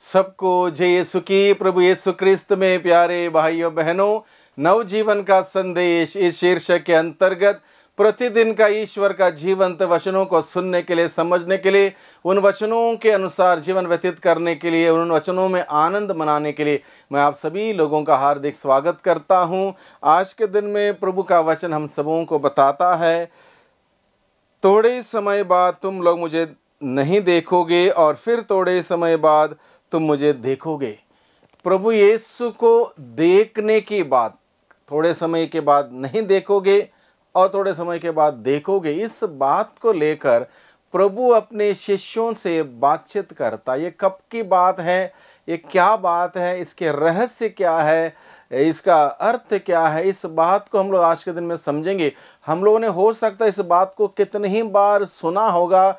सबको जय यीशु की। प्रभु यीशु क्रिस्त में प्यारे भाइयों बहनों, नवजीवन का संदेश इस शीर्षक के अंतर्गत प्रतिदिन का ईश्वर का जीवंत वचनों को सुनने के लिए, समझने के लिए, उन वचनों के अनुसार जीवन व्यतीत करने के लिए, उन वचनों में आनंद मनाने के लिए मैं आप सभी लोगों का हार्दिक स्वागत करता हूं। आज के दिन में प्रभु का वचन हम सबों को बताता है, थोड़े समय बाद तुम लोग मुझे नहीं देखोगे और फिर थोड़े समय बाद तुम मुझे देखोगे। प्रभु यीशु को देखने की बात, थोड़े समय के बाद नहीं देखोगे और थोड़े समय के बाद देखोगे, इस बात को लेकर प्रभु अपने शिष्यों से बातचीत करता। ये कब की बात है, ये क्या बात है, इसके रहस्य क्या है, इसका अर्थ क्या है, इस बात को हम लोग आज के दिन में समझेंगे। हम लोगों ने हो सकता है इस बात को कितनी ही बार सुना होगा,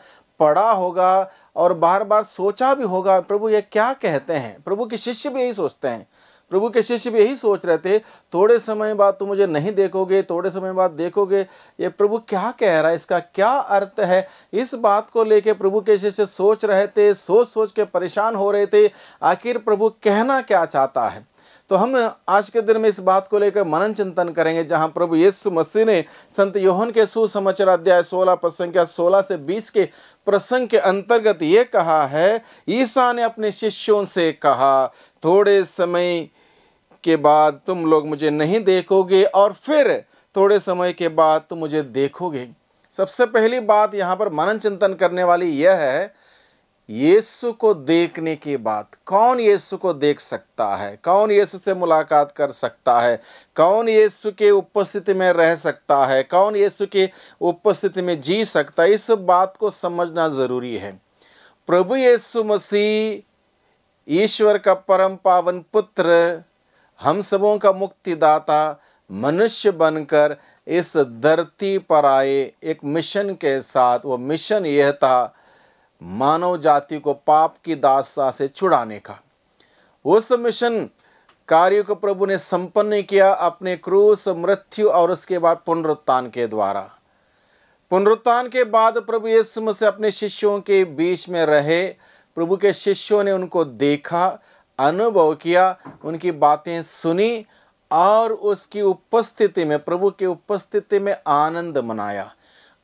पढ़ा होगा और बार बार सोचा भी होगा, प्रभु ये क्या कहते हैं। प्रभु के शिष्य भी यही सोचते हैं, प्रभु के शिष्य भी यही सोच रहे थे, थोड़े समय बाद तुम मुझे नहीं देखोगे, थोड़े समय बाद देखोगे। ये प्रभु क्या कह रहा है, इसका क्या अर्थ है, इस बात को लेके प्रभु के शिष्य सोच रहे थे, सोच सोच के परेशान हो रहे थे, आखिर प्रभु कहना क्या चाहता है। तो हम आज के दिन में इस बात को लेकर मनन चिंतन करेंगे, जहां प्रभु यीशु मसीह ने संत यूहन्ना के सुसमाचार अध्याय 16 पद संख्या 16 से 20 के प्रसंग के अंतर्गत ये कहा है, ईसा ने अपने शिष्यों से कहा, थोड़े समय के बाद तुम लोग मुझे नहीं देखोगे और फिर थोड़े समय के बाद तुम मुझे देखोगे। सबसे पहली बात यहाँ पर मनन चिंतन करने वाली यह है, यीशु को देखने की बात। कौन यीशु को देख सकता है, कौन यीशु से मुलाकात कर सकता है, कौन यीशु के उपस्थिति में रह सकता है, कौन यीशु के उपस्थिति में जी सकता है, इस बात को समझना जरूरी है। प्रभु यीशु मसीह ईश्वर का परम पावन पुत्र, हम सबों का मुक्तिदाता, मनुष्य बनकर इस धरती पर आए एक मिशन के साथ। वो मिशन यह था, मानव जाति को पाप की दास्ता से छुड़ाने का। उस मिशन कार्य को प्रभु ने संपन्न किया अपने क्रूस, मृत्यु और उसके बाद पुनरुत्थान के द्वारा। पुनरुत्थान के बाद प्रभु यीशु मसीह अपने शिष्यों के बीच में रहे। प्रभु के शिष्यों ने उनको देखा, अनुभव किया, उनकी बातें सुनी और उसकी उपस्थिति में, प्रभु की उपस्थिति में आनंद मनाया।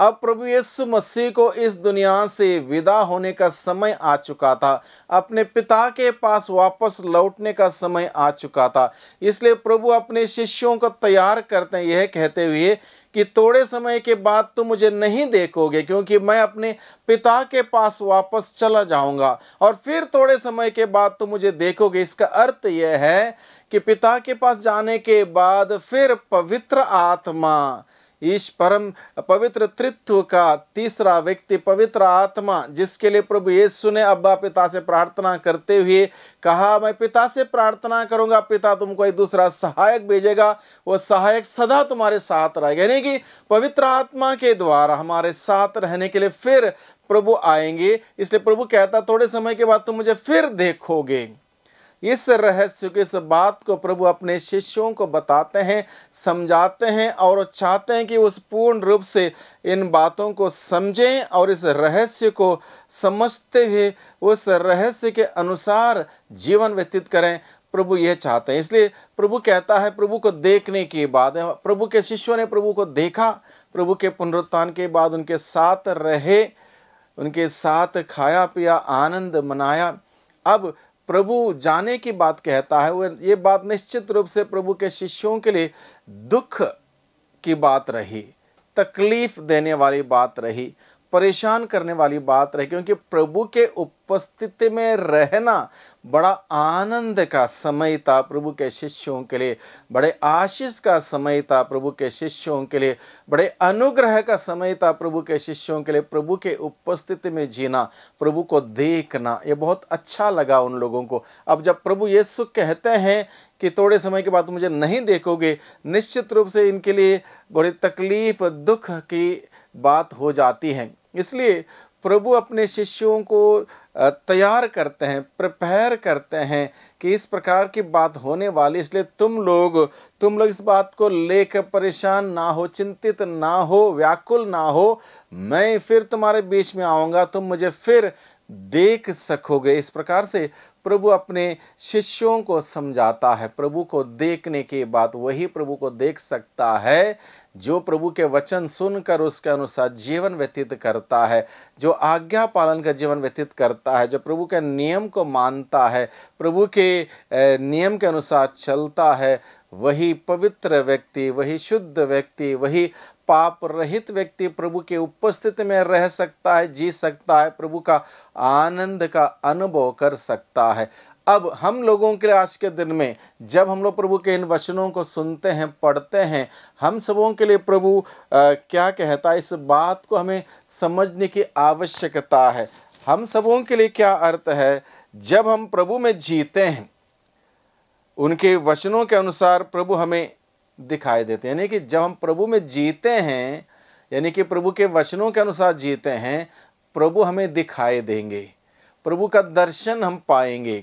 अब प्रभु यीशु मसीह को इस दुनिया से विदा होने का समय आ चुका था, अपने पिता के पास वापस लौटने का समय आ चुका था। इसलिए प्रभु अपने शिष्यों को तैयार करते हैं, यह कहते हुए कि थोड़े समय के बाद तुम मुझे नहीं देखोगे, क्योंकि मैं अपने पिता के पास वापस चला जाऊंगा और फिर थोड़े समय के बाद तुम मुझे देखोगे। इसका अर्थ यह है कि पिता के पास जाने के बाद फिर पवित्र आत्मा, इस परम पवित्र त्रित्व का तीसरा व्यक्ति, पवित्र आत्मा, जिसके लिए प्रभु यीशु ने अब्बा पिता से प्रार्थना करते हुए कहा, मैं पिता से प्रार्थना करूंगा, पिता तुमको एक दूसरा सहायक भेजेगा, वो सहायक सदा तुम्हारे साथ रहेगा। यानी कि पवित्र आत्मा के द्वारा हमारे साथ रहने के लिए फिर प्रभु आएंगे। इसलिए प्रभु कहता, थोड़े समय के बाद तुम मुझे फिर देखोगे। इस रहस्य को, इस बात को प्रभु अपने शिष्यों को बताते हैं, समझाते हैं और चाहते हैं कि उस पूर्ण रूप से इन बातों को समझें और इस रहस्य को समझते हुए उस रहस्य के अनुसार जीवन व्यतीत करें। प्रभु यह चाहते हैं। इसलिए प्रभु कहता है, प्रभु को देखने की बात है। प्रभु के शिष्यों ने प्रभु को देखा, प्रभु के पुनरुत्थान के बाद उनके साथ रहे, उनके साथ खाया पिया, आनंद मनाया। अब प्रभु जाने की बात कहता है, वो ये बात निश्चित रूप से प्रभु के शिष्यों के लिए दुख की बात रही, तकलीफ देने वाली बात रही, परेशान करने वाली बात रही, क्योंकि प्रभु के उपस्थिति में रहना बड़ा आनंद का समय था प्रभु के शिष्यों के लिए, बड़े आशीष का समय था प्रभु के शिष्यों के लिए, बड़े अनुग्रह का समय था प्रभु के शिष्यों के लिए। प्रभु के उपस्थिति में जीना, प्रभु को देखना, ये बहुत अच्छा लगा उन लोगों को। अब जब प्रभु यीशु कहते हैं कि थोड़े समय के बाद मुझे नहीं देखोगे, निश्चित रूप से इनके लिए बड़ी तकलीफ, दुख की बात हो जाती है। इसलिए प्रभु अपने शिष्यों को तैयार करते हैं, प्रिपेयर करते हैं कि इस प्रकार की बात होने वाली। इसलिए तुम लोग इस बात को लेकर परेशान ना हो, चिंतित ना हो, व्याकुल ना हो। मैं फिर तुम्हारे बीच में आऊँगा, तुम मुझे फिर देख सकोगे। इस प्रकार से प्रभु अपने शिष्यों को समझाता है। प्रभु को देखने के बाद वही प्रभु को देख सकता है जो प्रभु के वचन सुनकर उसके अनुसार जीवन व्यतीत करता है, जो आज्ञा पालन का जीवन व्यतीत करता है, जो प्रभु के नियम को मानता है, प्रभु के नियम के अनुसार चलता है। वही पवित्र व्यक्ति, वही शुद्ध व्यक्ति, वही पाप रहित व्यक्ति प्रभु के उपस्थिति में रह सकता है, जी सकता है, प्रभु का आनंद का अनुभव कर सकता है। अब हम लोगों के लिए आज के दिन में जब हम लोग प्रभु के इन वचनों को सुनते हैं, पढ़ते हैं, हम सबों के लिए प्रभु क्या कहता है, इस बात को हमें समझने की आवश्यकता है। हम सबों के लिए क्या अर्थ है, जब हम प्रभु में जीते हैं, उनके वचनों के अनुसार प्रभु हमें दिखाई देते हैं। यानी कि जब हम प्रभु में जीते हैं, यानी कि प्रभु के वचनों के अनुसार जीते हैं, प्रभु हमें दिखाई देंगे, प्रभु का दर्शन हम पाएंगे,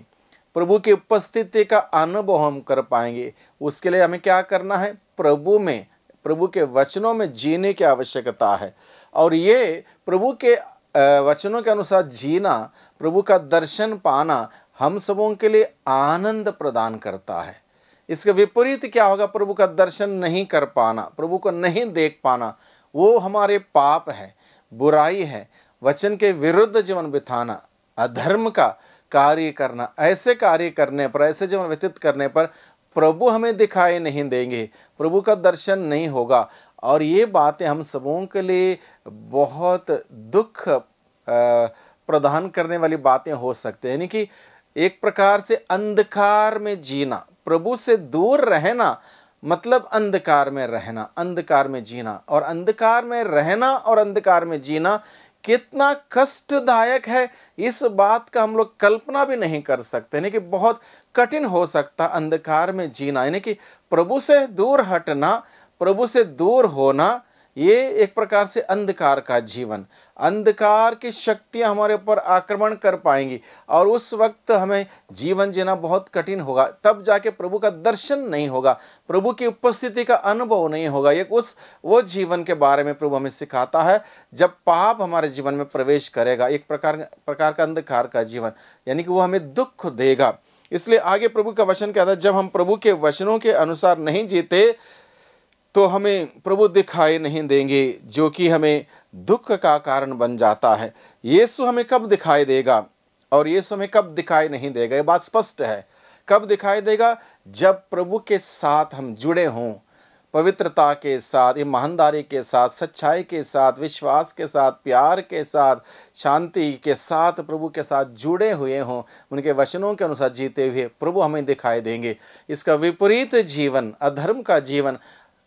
प्रभु की उपस्थिति का अनुभव हम कर पाएंगे। उसके लिए हमें क्या करना है, प्रभु में, प्रभु के वचनों में जीने की आवश्यकता है। और ये प्रभु के वचनों के अनुसार जीना, प्रभु का दर्शन पाना हम सबों के लिए आनंद प्रदान करता है। इसके विपरीत क्या होगा, प्रभु का दर्शन नहीं कर पाना, प्रभु को नहीं देख पाना, वो हमारे पाप है, बुराई है, वचन के विरुद्ध जीवन बिताना, अधर्म का कार्य करना। ऐसे कार्य करने पर, ऐसे जीवन व्यतीत करने पर प्रभु हमें दिखाई नहीं देंगे, प्रभु का दर्शन नहीं होगा। और ये बातें हम सबों के लिए बहुत दुख प्रदान करने वाली बातें हो सकते हैं। यानी कि एक प्रकार से अंधकार में जीना, प्रभु से दूर रहना मतलब अंधकार में रहना, अंधकार में जीना। और अंधकार में रहना और अंधकार में जीना कितना कष्टदायक है, इस बात का हम लोग कल्पना भी नहीं कर सकते। यानी कि बहुत कठिन हो सकता अंधकार में जीना, यानी कि प्रभु से दूर हटना, प्रभु से दूर होना, ये एक प्रकार से अंधकार का जीवन, अंधकार की शक्तियां हमारे ऊपर आक्रमण कर पाएंगी और उस वक्त हमें जीवन जीना बहुत कठिन होगा। तब जाके प्रभु का दर्शन नहीं होगा, प्रभु की उपस्थिति का अनुभव नहीं होगा। ये वो जीवन के बारे में प्रभु हमें सिखाता है जब पाप हमारे जीवन में प्रवेश करेगा, एक प्रकार का अंधकार का जीवन, यानी कि वो हमें दुख देगा। इसलिए आगे प्रभु का वचन कहता है, जब हम प्रभु के वचनों के अनुसार नहीं जीते तो हमें प्रभु दिखाई नहीं देंगे, जो कि हमें दुख का कारण बन जाता है। यीशु हमें कब दिखाई देगा और यीशु हमें कब दिखाई नहीं देगा, ये बात स्पष्ट है। कब दिखाई देगा, जब प्रभु के साथ हम जुड़े हों, पवित्रता के साथ, ईमानदारी के साथ, सच्चाई के साथ, विश्वास के साथ, प्यार के साथ, शांति के साथ प्रभु के साथ जुड़े हुए हों, उनके वचनों के अनुसार जीते हुए प्रभु हमें दिखाई देंगे। इसका विपरीत जीवन, अधर्म का जीवन,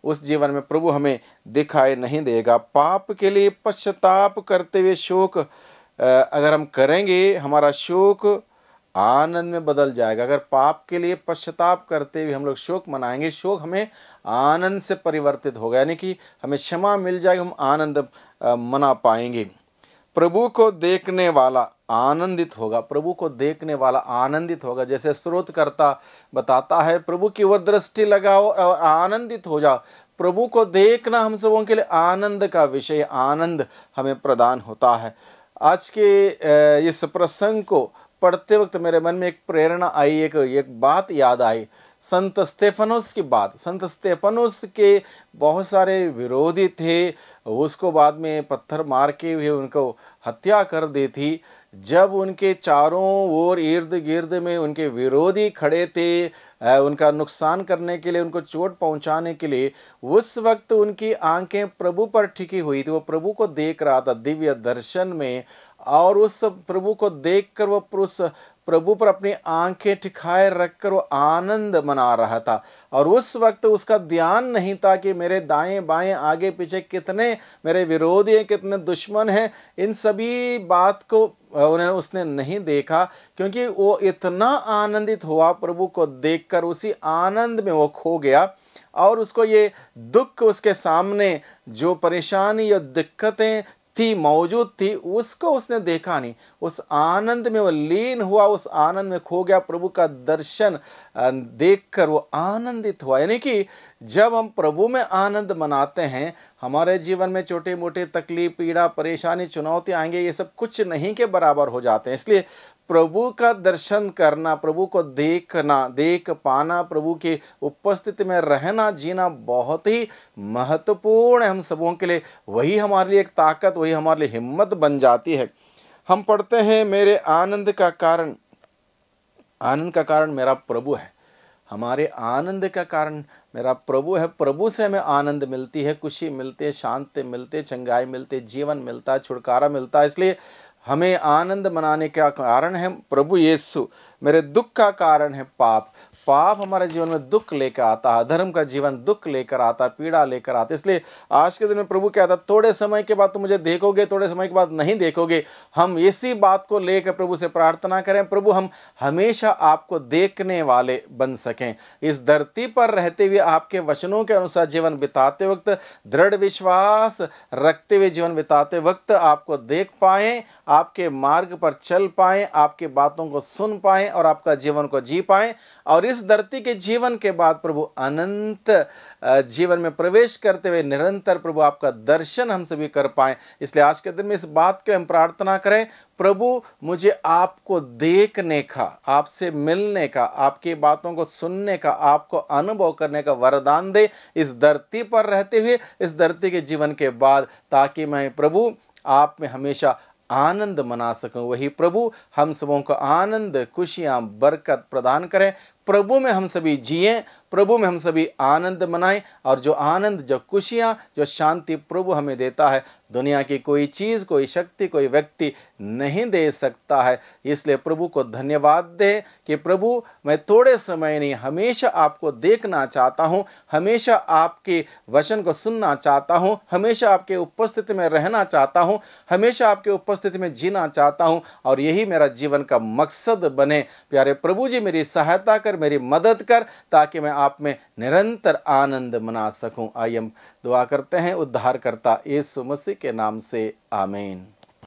उस जीवन में प्रभु हमें दिखाई नहीं देगा। पाप के लिए पश्चाताप करते हुए शोक अगर हम करेंगे, हमारा शोक आनंद में बदल जाएगा। अगर पाप के लिए पश्चाताप करते हुए हम लोग शोक मनाएंगे, शोक हमें आनंद से परिवर्तित होगा, यानी कि हमें क्षमा मिल जाएगी, हम आनंद मना पाएंगे। प्रभु को देखने वाला आनंदित होगा, प्रभु को देखने वाला आनंदित होगा। जैसे स्रोतकर्ता बताता है, प्रभु की ओर दृष्टि लगाओ और आनंदित हो जाओ। प्रभु को देखना हम सबों के लिए आनंद का विषय, आनंद हमें प्रदान होता है। आज के इस प्रसंग को पढ़ते वक्त मेरे मन में एक प्रेरणा आई, एक बात याद आई, संत स्तेफनुस की बात। संत स्तेफनुस के बहुत सारे विरोधी थे, उसको बाद में पत्थर मार के हुए उनको हत्या कर दी थी। जब उनके चारों ओर इर्द गिर्द में उनके विरोधी खड़े थे, उनका नुकसान करने के लिए, उनको चोट पहुंचाने के लिए, उस वक्त उनकी आंखें प्रभु पर टिकी हुई थी। वो प्रभु को देख रहा था दिव्य दर्शन में, और उस प्रभु को देखकर वो उस प्रभु पर अपनी आंखें टिकाए रखकर वो आनंद मना रहा था। और उस वक्त उसका ध्यान नहीं था कि मेरे दाएं बाएं आगे पीछे कितने मेरे विरोधी हैं, कितने दुश्मन हैं। इन सभी बात को उसने नहीं देखा, क्योंकि वो इतना आनंदित हुआ प्रभु को देखकर, उसी आनंद में वो खो गया। और उसको ये दुख, उसके सामने जो परेशानी या दिक्कतें थी, मौजूद थी, उसको उसने देखा नहीं। उस आनंद में वो लीन हुआ, उस आनंद में खो गया। प्रभु का दर्शन देखकर वो आनंदित हुआ। यानी कि जब हम प्रभु में आनंद मनाते हैं, हमारे जीवन में छोटे मोटे तकलीफ, पीड़ा, परेशानी, चुनौती आएंगे, ये सब कुछ नहीं के बराबर हो जाते हैं। इसलिए प्रभु का दर्शन करना, प्रभु को देखना, देख पाना, प्रभु की उपस्थिति में रहना, जीना बहुत ही महत्वपूर्ण है हम सबों के लिए। वही हमारे लिए एक ताकत, वही हमारे लिए हिम्मत बन जाती है। हम पढ़ते हैं, मेरे आनंद का कारण मेरा प्रभु है। हमारे आनंद का कारण मेरा प्रभु है। प्रभु से हमें आनंद मिलती है, खुशी मिलती है, शांति मिलती है, चंगाई मिलती है, जीवन मिलता है, छुटकारा मिलता है। इसलिए हमें आनंद मनाने का कारण है प्रभु यीशु। मेरे दुख का कारण है पाप। पाप हमारे जीवन में दुख लेकर आता है, अधर्म का जीवन दुख लेकर आता है, पीड़ा लेकर आता है। इसलिए आज के दिन में प्रभु कहता है, थोड़े समय के बाद तुम मुझे देखोगे, थोड़े समय के बाद नहीं देखोगे। हम इसी बात को लेकर प्रभु से प्रार्थना करें, प्रभु हम हमेशा आपको देखने वाले बन सकें। इस धरती पर रहते हुए आपके वचनों के अनुसार जीवन बिताते वक्त, दृढ़ विश्वास रखते हुए जीवन बिताते वक्त आपको देख पाएं, आपके मार्ग पर चल पाएं, आपकी बातों को सुन पाएं और आपका जीवन को जी पाएं। और इस धरती के जीवन के बाद प्रभु अनंत जीवन में प्रवेश करते हुए निरंतर प्रभु आपका दर्शन हम सभी कर पाएं। इसलिए आज के दिन में इस बात के हम प्रार्थना करें, प्रभु मुझे आपको देखने का, आपसे मिलने का, आपकी बातों को सुनने का, आपको अनुभव करने का वरदान दे इस धरती पर रहते हुए, इस धरती के जीवन के बाद, ताकि मैं प्रभु आप में हमेशा आनंद मना सकूं। वही प्रभु हम सबों को आनंद, खुशियां, बरकत प्रदान करें। प्रभु में हम सभी जिएं, प्रभु में हम सभी आनंद मनाएं, और जो आनंद, जो खुशियां, जो शांति प्रभु हमें देता है, दुनिया की कोई चीज़, कोई शक्ति, कोई व्यक्ति नहीं दे सकता है। इसलिए प्रभु को धन्यवाद दें कि प्रभु मैं थोड़े समय नहीं, हमेशा आपको देखना चाहता हूँ, हमेशा आपके वचन को सुनना चाहता हूँ, हमेशा आपके उपस्थिति में रहना चाहता हूँ, हमेशा आपके उपस्थिति में जीना चाहता हूँ, और यही मेरा जीवन का मकसद बने। प्यारे प्रभु जी, मेरी सहायता कर, मेरी मदद कर, ताकि मैं आप में निरंतर आनंद मना सकूं। आइए हम दुआ करते हैं उद्धारकर्ता यीशु मसीह के नाम से, आमीन।